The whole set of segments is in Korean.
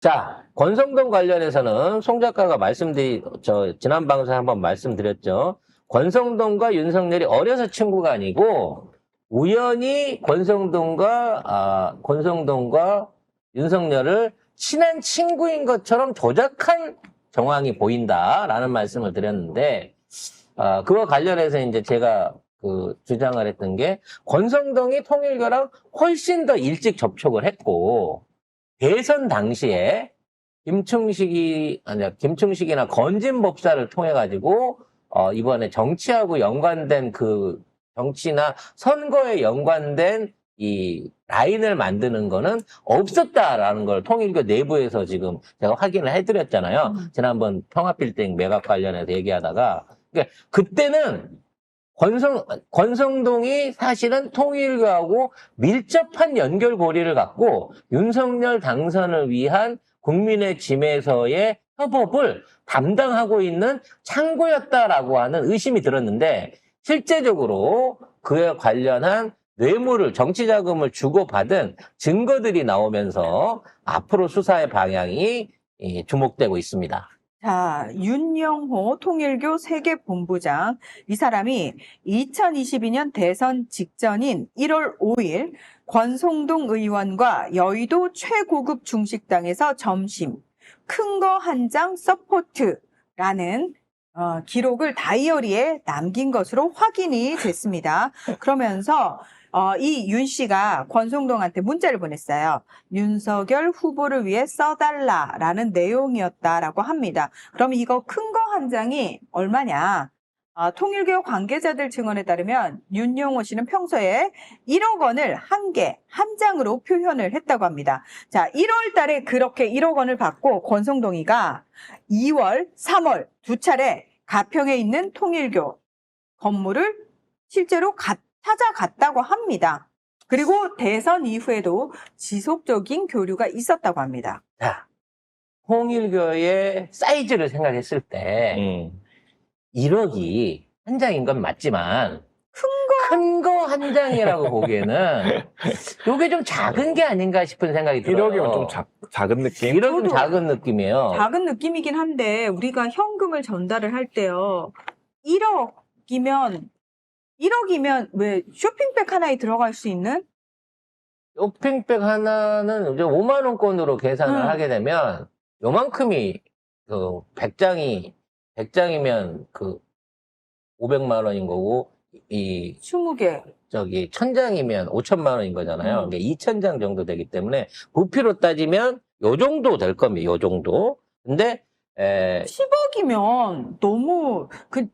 자, 권성동 관련해서는 송 작가가 지난 방송에 한번 말씀드렸죠. 권성동과 윤석열이 어려서 친구가 아니고, 우연히 권성동과 윤석열을 친한 친구인 것처럼 조작한 정황이 보인다라는 말씀을 드렸는데, 그와 관련해서 이제 제가 주장을 했던 게, 권성동이 통일교랑 훨씬 더 일찍 접촉을 했고, 대선 당시에 김충식이나 건진법사를 통해 가지고 이번에 정치하고 연관된 정치나 선거에 연관된 이 라인을 만드는 거는 없었다라는 걸 통일교 내부에서 지금 제가 확인을 해드렸잖아요. 지난번 평화빌딩 매각 관련해서 얘기하다가 그러니까 그때는 권성동이 사실은 통일교하고 밀접한 연결고리를 갖고 윤석열 당선을 위한 국민의 짐에서의 협업을 담당하고 있는 창구였다라고 하는 의심이 들었는데 실제적으로 그에 관련한 뇌물을 정치자금을 주고받은 증거들이 나오면서 앞으로 수사의 방향이 주목되고 있습니다. 자, 윤영호 통일교 세계본부장. 이 사람이 2022년 대선 직전인 1월 5일 권성동 의원과 여의도 최고급 중식당에서 점심, 큰 거 한 장 서포트라는 기록을 다이어리에 남긴 것으로 확인이 됐습니다. 그러면서 이 윤 씨가 권성동한테 문자를 보냈어요. 윤석열 후보를 위해 써달라라는 내용이었다라고 합니다. 그럼 이거 큰 거 한 장이 얼마냐? 통일교 관계자들 증언에 따르면 윤영호 씨는 평소에 1억 원을 한 장으로 표현을 했다고 합니다. 자, 1월 달에 그렇게 1억 원을 받고 권성동이가 2월, 3월 두 차례 가평에 있는 통일교 건물을 실제로 찾아갔다고 합니다. 그리고 대선 이후에도 지속적인 교류가 있었다고 합니다. 자, 통일교의 사이즈를 생각했을 때 1억이 한 장인 건 맞지만 큰 거 한 장이라고 보기에는 이게 좀 작은 게 아닌가 싶은 생각이 들어요. 1억이면 좀 작은 느낌? 1억은 좀 작은 느낌이에요. 작은 느낌이긴 한데 우리가 현금을 전달을 할 때요. 1억이면 왜 쇼핑백 하나에 들어갈 수 있는? 쇼핑백 하나는 이제 5만 원권으로 계산을 하게 되면 요만큼이 100장이면 500만 원인 거고 20개. 1000장이면 5천만 원인 거잖아요. 그러니까 2000장 정도 되기 때문에 부피로 따지면 요 정도 될 겁니다. 요 정도. 근데 10억이면 너무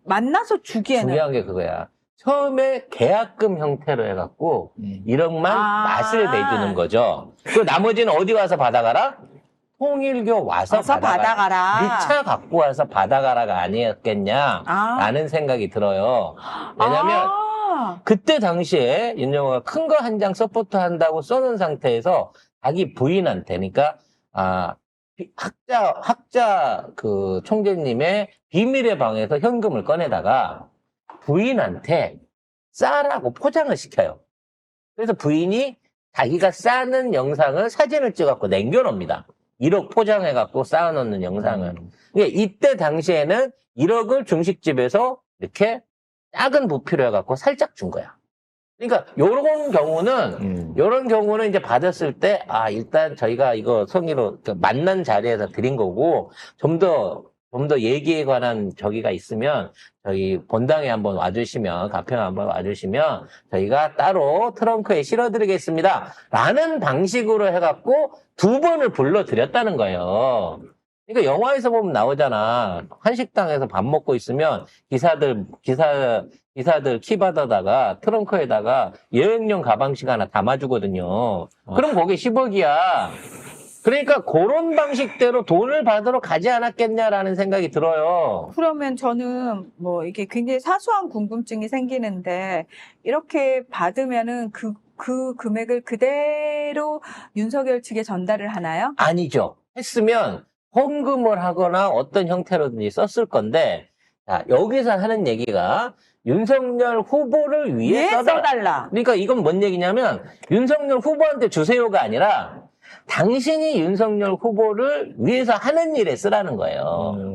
만나서 주기에는 중요한 게 그거야. 처음에 계약금 형태로 해갖고 1억만 맛을 내주는 거죠. 그 나머지는 어디 와서 받아가라? 통일교 와서 받아가라. 네 차 갖고 와서 받아가라가 아니었겠냐라는 생각이 들어요. 왜냐면 그때 당시에 윤영호가 큰 거 한 장 서포트 한다고 써놓은 상태에서 자기 부인한테, 그러니까 학자 총재님의 비밀의 방에서 현금을 꺼내다가 부인한테 싸라고 포장을 시켜요. 그래서 부인이 자기가 싸는 영상을 사진을 찍어갖고 남겨놓습니다. 1억 포장해갖고 쌓아놓는 영상을. 그러니까 이때 당시에는 1억을 중식집에서 이렇게 작은 부피로 해갖고 살짝 준 거야. 그러니까 요런 경우는 이제 받았을 때 일단 저희가 이거 성의로 만난 자리에서 드린 거고 좀 더 얘기에 관한 저기가 있으면 저희 본당에 한번 와주시면, 가평에 한번 와주시면 저희가 따로 트렁크에 실어드리겠습니다. 라는 방식으로 해갖고 2번을 불러드렸다는 거예요. 그러니까 영화에서 보면 나오잖아. 한식당에서 밥 먹고 있으면 기사들 키 받아다가 트렁크에다가 여행용 가방씩 하나 담아주거든요. 그럼 거기 10억이야. 그러니까 그런 방식대로 돈을 받으러 가지 않았겠냐라는 생각이 들어요. 그러면 저는 이게 굉장히 사소한 궁금증이 생기는데 이렇게 받으면은 그 금액을 그대로 윤석열 측에 전달을 하나요? 아니죠. 했으면 헌금을 하거나 어떤 형태로든지 썼을 건데 여기서 하는 얘기가 윤석열 후보를 위해 써달라. 그러니까 이건 뭔 얘기냐면 윤석열 후보한테 주세요가 아니라 당신이 윤석열 후보를 위해서 하는 일에 쓰라는 거예요.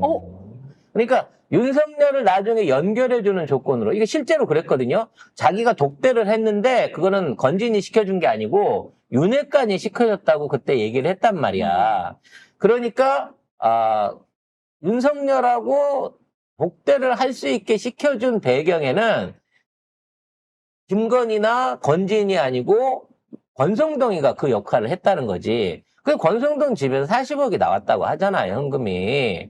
그러니까 윤석열을 나중에 연결해주는 조건으로, 이게 실제로 그랬거든요. 자기가 독대를 했는데 그거는 건진이 시켜준 게 아니고 윤핵관이 시켜줬다고 그때 얘기를 했단 말이야. 그러니까 윤석열하고 독대를 할 수 있게 시켜준 배경에는 김건희나 건진이 아니고 권성동이가 그 역할을 했다는 거지. 그 권성동 집에서 40억이 나왔다고 하잖아요, 현금이.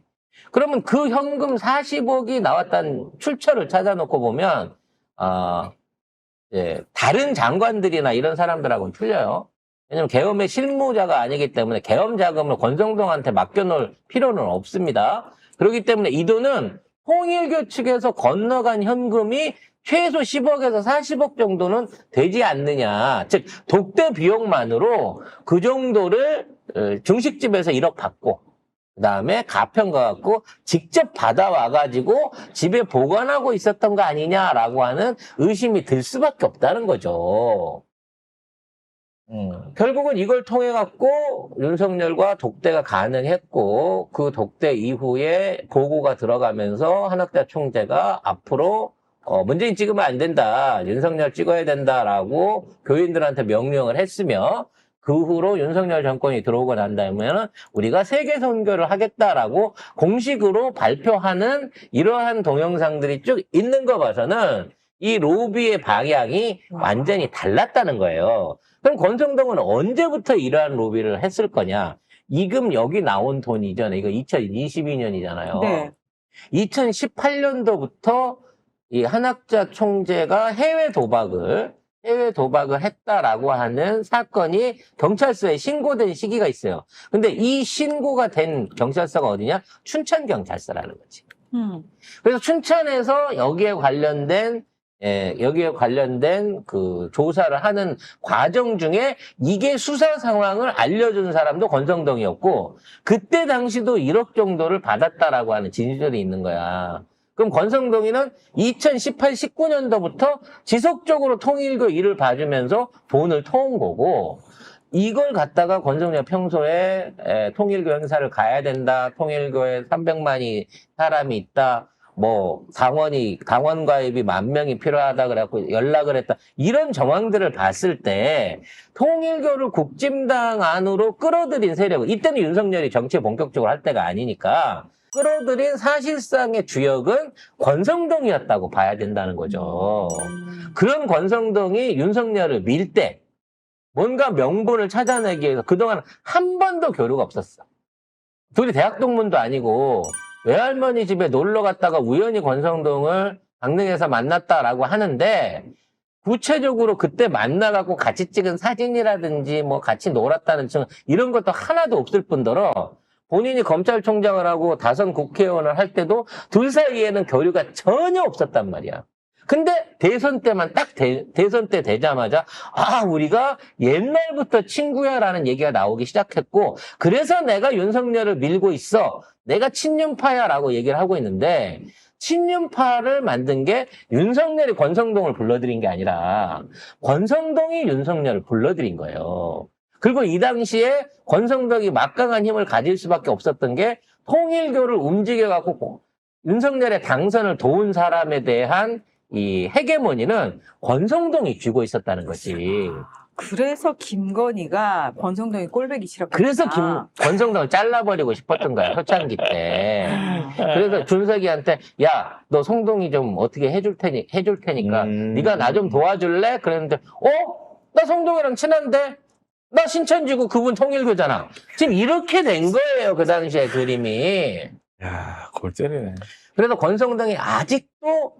그러면 그 현금 40억이 나왔다는 출처를 찾아놓고 보면 다른 장관들이나 이런 사람들하고는 틀려요. 왜냐면 계엄의 실무자가 아니기 때문에 계엄 자금을 권성동한테 맡겨놓을 필요는 없습니다. 그렇기 때문에 이 돈은 통일교 측에서 건너간 현금이 최소 10억에서 40억 정도는 되지 않느냐. 즉 독대 비용만으로 그 정도를 중식집에서 1억 받고 그다음에 가평 가갖고 직접 받아와가지고 집에 보관하고 있었던 거 아니냐라고 하는 의심이 들 수밖에 없다는 거죠. 결국은 이걸 통해 갖고 윤석열과 독대가 가능했고 그 독대 이후에 보고가 들어가면서 한학자 총재가 앞으로 문재인 찍으면 안 된다, 윤석열 찍어야 된다라고 교인들한테 명령을 했으며 그 후로 윤석열 정권이 들어오고 난 다음에는 우리가 세계 선교를 하겠다라고 공식으로 발표하는 이러한 동영상들이 쭉 있는 거 봐서는 이 로비의 방향이 완전히 달랐다는 거예요. 그럼 권성동은 언제부터 이러한 로비를 했을 거냐? 이금 여기 나온 돈 이전에, 이거 2022년이잖아요. 네. 2018년도부터 이 한학자 총재가 해외 도박을 했다라고 하는 사건이 경찰서에 신고된 시기가 있어요. 근데 이 신고가 된 경찰서가 어디냐? 춘천경찰서라는 거지. 그래서 춘천에서 여기에 관련된 그 조사를 하는 과정 중에 이게 수사 상황을 알려준 사람도 권성동이었고 그때 당시도 1억 정도를 받았다라고 하는 진술이 있는 거야. 그럼 권성동이는 2018, 19년도부터 지속적으로 통일교 일을 봐주면서 돈을 터온 거고 이걸 갖다가 권성열 평소에 통일교 행사를 가야 된다. 통일교에 300만이 사람이 있다. 뭐 당원 가입이 10,000명이 필요하다 그래갖고 연락을 했다. 이런 정황들을 봤을 때 통일교를 국진당 안으로 끌어들인 세력, 이때는 윤석열이 정치에 본격적으로 할 때가 아니니까 끌어들인 사실상의 주역은 권성동이었다고 봐야 된다는 거죠. 그런 권성동이 윤석열을 밀 때 뭔가 명분을 찾아내기 위해서 그동안 한 번도 교류가 없었어. 둘이 대학 동문도 아니고 외할머니 집에 놀러 갔다가 우연히 권성동을 강릉에서 만났다라고 하는데 구체적으로 그때 만나갖고 같이 찍은 사진이라든지 뭐 같이 놀았다는 증 이런 것도 하나도 없을 뿐더러 본인이 검찰총장을 하고 다선 국회의원을 할 때도 둘 사이에는 교류가 전혀 없었단 말이야. 근데 대선 때만 딱 대선 때 되자마자 우리가 옛날부터 친구야라는 얘기가 나오기 시작했고 그래서 내가 윤석열을 밀고 있어. 내가 친윤파야라고 얘기를 하고 있는데 친윤파를 만든 게 윤석열이 권성동을 불러들인 게 아니라 권성동이 윤석열을 불러들인 거예요. 그리고 이 당시에 권성동이 막강한 힘을 가질 수밖에 없었던 게 통일교를 움직여갖고 윤석열의 당선을 도운 사람에 대한 이 헤게모니는 권성동이 쥐고 있었다는 거지. 그래서 김건희가 권성동이 꼴배기 싫었구나. 그래서 권성동을 잘라버리고 싶었던 거야, 초창기 때. 그래서 준석이한테, 야, 너 성동이 좀 어떻게 해줄 테니까, 네가 나 좀 도와줄래? 그랬는데, 나 성동이랑 친한데? 나 신천지고 그분 통일교잖아. 지금 이렇게 된 거예요, 그 당시에 그림이. 야, 골 때리네. 그래서 권성동이 아직도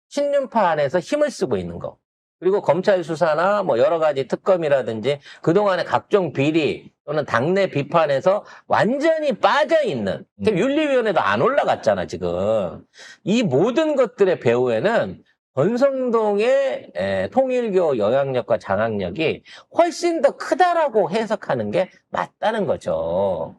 친윤파 안에서 힘을 쓰고 있는 거. 그리고 검찰 수사나 뭐 여러 가지 특검이라든지 그동안의 각종 비리 또는 당내 비판에서 완전히 빠져있는, 윤리위원회도 안 올라갔잖아, 지금. 이 모든 것들의 배후에는 권성동의 통일교 영향력과 장악력이 훨씬 더 크다라고 해석하는 게 맞다는 거죠.